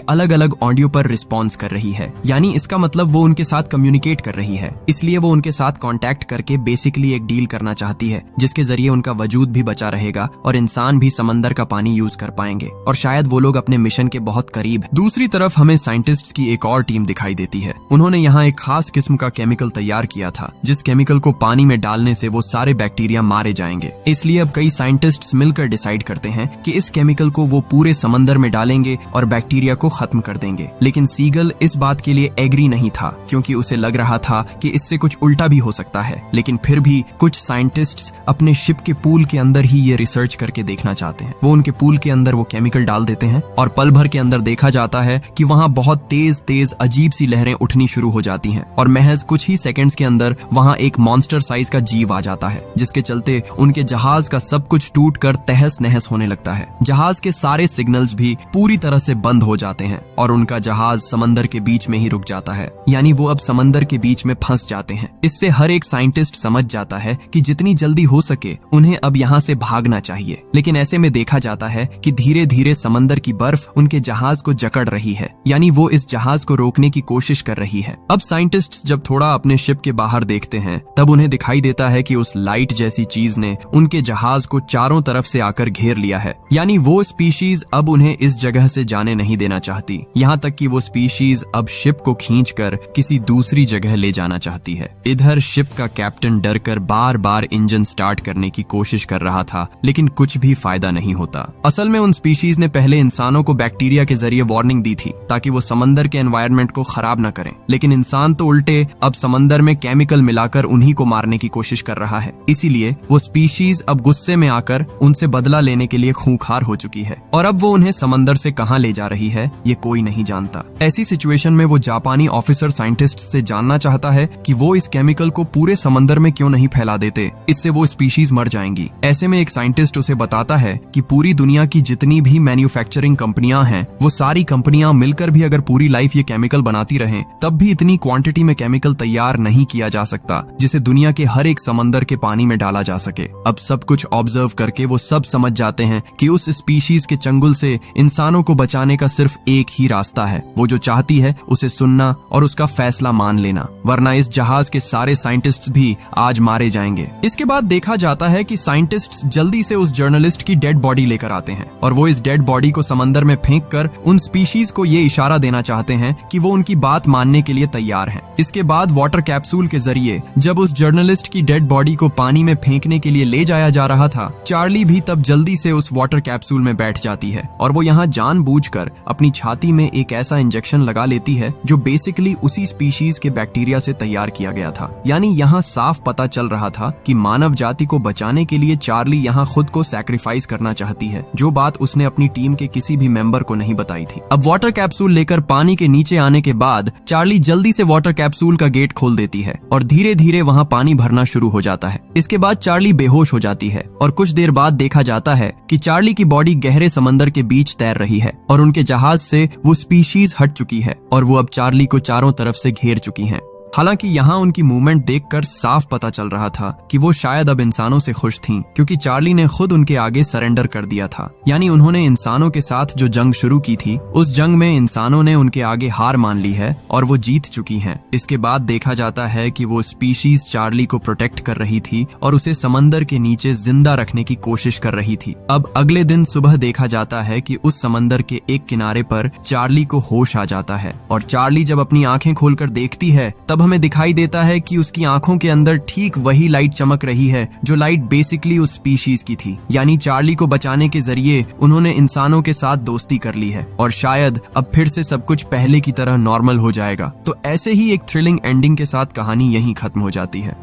अलग अलग ऑडियो पर रिस्पॉन्स कर रही है, यानी इसका मतलब वो उनके साथ कम्युनिकेट कर रही है। इसलिए वो उनके साथ कांटेक्ट करके बेसिकली एक डील करना चाहती है जिसके जरिए उनका वजूद भी बचा रहेगा और इंसान भी समंदर का पानी यूज कर पाएंगे और शायद वो लोग अपने मिशन के बहुत करीब। दूसरी तरफ हमें साइंटिस्ट्स की एक और टीम दिखाई देती है। उन्होंने यहाँ एक खास किस्म का केमिकल तैयार किया था जिस केमिकल को पानी में डालने से वो सारे बैक्टीरिया मारे जाएंगे। इसलिए अब कई साइंटिस्ट्स मिलकर डिसाइड करते हैं कि इस केमिकल को वो पूरे समंदर में डालेंगे और बैक्टीरिया को खत्म कर देंगे। लेकिन सीगल इस बात के लिए एग्री नहीं था क्योंकि उसे लग रहा था कि इससे कुछ उल्टा भी हो सकता है। लेकिन फिर भी कुछ साइंटिस्ट्स अपने शिप के पूल के अंदर ही ये रिसर्च करके देखना चाहते हैं। वो उनके पूल के अंदर वो केमिकल डाल देते हैं और पल भर के अंदर देखा जाता है कि वहाँ बहुत तेज तेज अजीब सी लहरें उठनी शुरू हो जाती हैं और महज कुछ ही सेकंड्स के अंदर वहाँ एक मॉन्स्टर साइज का जीव आ जाता है, जिसके चलते उनके जहाज का सब कुछ टूट कर तहस नहस होने लगता है। जहाज के सारे सिग्नल्स भी पूरी तरह से बंद हो जाते हैं और उनका जहाज समंदर के बीच में ही रुक जाता है, यानी वो अब समंदर के बीच में फंस जाते हैं। इससे हर एक साइंटिस्ट समझ जाता है कि जितनी जल्दी हो सके उन्हें अब यहाँ से भागना चाहिए। लेकिन ऐसे में देखा जाता है कि धीरे धीरे समंदर की बर्फ उनके जहाज को जकड़ रही है, यानी वो इस जहाज को रोकने की कोशिश कर रही है। अब साइंटिस्ट्स जब थोड़ा अपने शिप के बाहर देखते हैं तब उन्हें दिखाई देता है कि उस लाइट जैसी चीज ने उनके जहाज को चारों तरफ से आकर घेर लिया है, यानी वो स्पीशीज अब उन्हें इस जगह से जाने नहीं देना चाहती। यहाँ तक कि वो स्पीशीज अब शिप को खींचकर किसी दूसरी जगह ले जाना चाहती है। इधर शिप का कैप्टन डरकर बार बार इंजन स्टार्ट करने की कोशिश कर रहा था, लेकिन कुछ भी फायदा नहीं होता। असल में उन स्पीशीज ने पहले इंसानों को बैक्टीरिया के जरिए वार्निंग दी थी ताकि वो समंदर के एनवायरनमेंट को खराब न करें, लेकिन इंसान तो उल्टे अब समंदर में केमिकल मिलाकर उन्हीं को मारने की कोशिश कर रहा है। इसीलिए वो स्पीशीज अब गुस्से में आकर उनसे बदला लेने के लिए खूंखार हो चुकी है और अब वो उन्हें समंदर से कहां ले जा रही है ये कोई नहीं जानता। ऐसी सिचुएशन में वो जापानी ऑफिसर साइंटिस्ट से जानना चाहता है कि वो इस केमिकल को पूरे समंदर में क्यों नहीं फैला देते, इससे वो स्पीशीज मर जाएंगी। ऐसे में एक साइंटिस्ट उसे बताता है कि पूरी दुनिया की जितनी भी मैन्युफैक्चरिंग कंपनियां हैं वो सारी कंपनियां मिलकर भी अगर पूरी लाइफ ये केमिकल बनाती रहें तब भी इतनी क्वांटिटी में केमिकल तैयार नहीं किया जा सकता जिसे दुनिया के हर एक समंदर के पानी में डाला जा सके। अब सब कुछ ऑब्जर्व करके वो सब समझ जाते हैं कि उस स्पीशीज के चंगुल से इंसानों को बचाने का सिर्फ एक ही रास्ता है, वो जो चाहती है उसे सुनना और उसका फैसला मान लेना, वरना इस जहाज के सारे साइंटिस्ट्स भी आज मारे जाएंगे। इसके बाद देखा जाता है कि साइंटिस्ट्स जल्दी से उस जर्नलिस्ट की डेड बॉडी लेकर आते हैं और वो इस डेड बॉडी को समंदर में फेंक कर उन स्पीशीज को ये इशारा देना चाहते हैं कि वो उनकी बात मानने के लिए तैयार हैं। इसके बाद वाटर कैप्सूल के जरिए जब उस जर्नलिस्ट की डेड बॉडी को पानी में फेंकने के लिए ले जाया जा रहा था, चार्ली भी तब जल्दी से उस वाटर कैप्सूल में बैठ जाती है और वो यहाँ जानबूझकर अपनी छाती में एक ऐसा इंजेक्शन लगा लेती है जो बेसिकली उसी स्पीशीज के बैक्टीरिया से तैयार किया गया था। यानी यहाँ साफ पता चल रहा था कि मानव जाति को बचाने के लिए चार्ली यहाँ खुद को सैक्रिफाइस करना चाहती है, जो बात उसने अपनी टीम के किसी भी मेंबर को नहीं बताई थी। अब वाटर कैप्सूल लेकर पानी के नीचे आने के बाद चार्ली जल्दी से वाटर कैप्सूल का गेट खोल देती है और धीरे धीरे वहाँ पानी भरना शुरू हो जाता है। इसके बाद चार्ली बेहोश हो जाती है और कुछ देर बाद देखा जाता है कि चार्ली की बॉडी गहरे समंदर के बीच तैर रही है और उनके जहाज से वो स्पीशीज हट चुकी है और वो अब चार्ली को चारों तरफ से घेर चुकी हैं। हालांकि यहाँ उनकी मूवमेंट देखकर साफ पता चल रहा था कि वो शायद अब इंसानों से खुश थीं, क्योंकि चार्ली ने खुद उनके आगे सरेंडर कर दिया था। यानी उन्होंने इंसानों के साथ जो जंग शुरू की थी उस जंग में इंसानों ने उनके आगे हार मान ली है और वो जीत चुकी हैं। इसके बाद देखा जाता है कि वो स्पीशीज चार्ली को प्रोटेक्ट कर रही थी और उसे समंदर के नीचे जिंदा रखने की कोशिश कर रही थी। अब अगले दिन सुबह देखा जाता है कि उस समंदर के एक किनारे पर चार्ली को होश आ जाता है और चार्ली जब अपनी आंखें खोलकर देखती है तब हमें दिखाई देता है कि उसकी आंखों के अंदर ठीक वही लाइट चमक रही है जो लाइट बेसिकली उस स्पीशीज की थी। यानी चार्ली को बचाने के जरिए उन्होंने इंसानों के साथ दोस्ती कर ली है और शायद अब फिर से सब कुछ पहले की तरह नॉर्मल हो जाएगा। तो ऐसे ही एक थ्रिलिंग एंडिंग के साथ कहानी यहीं खत्म हो जाती है।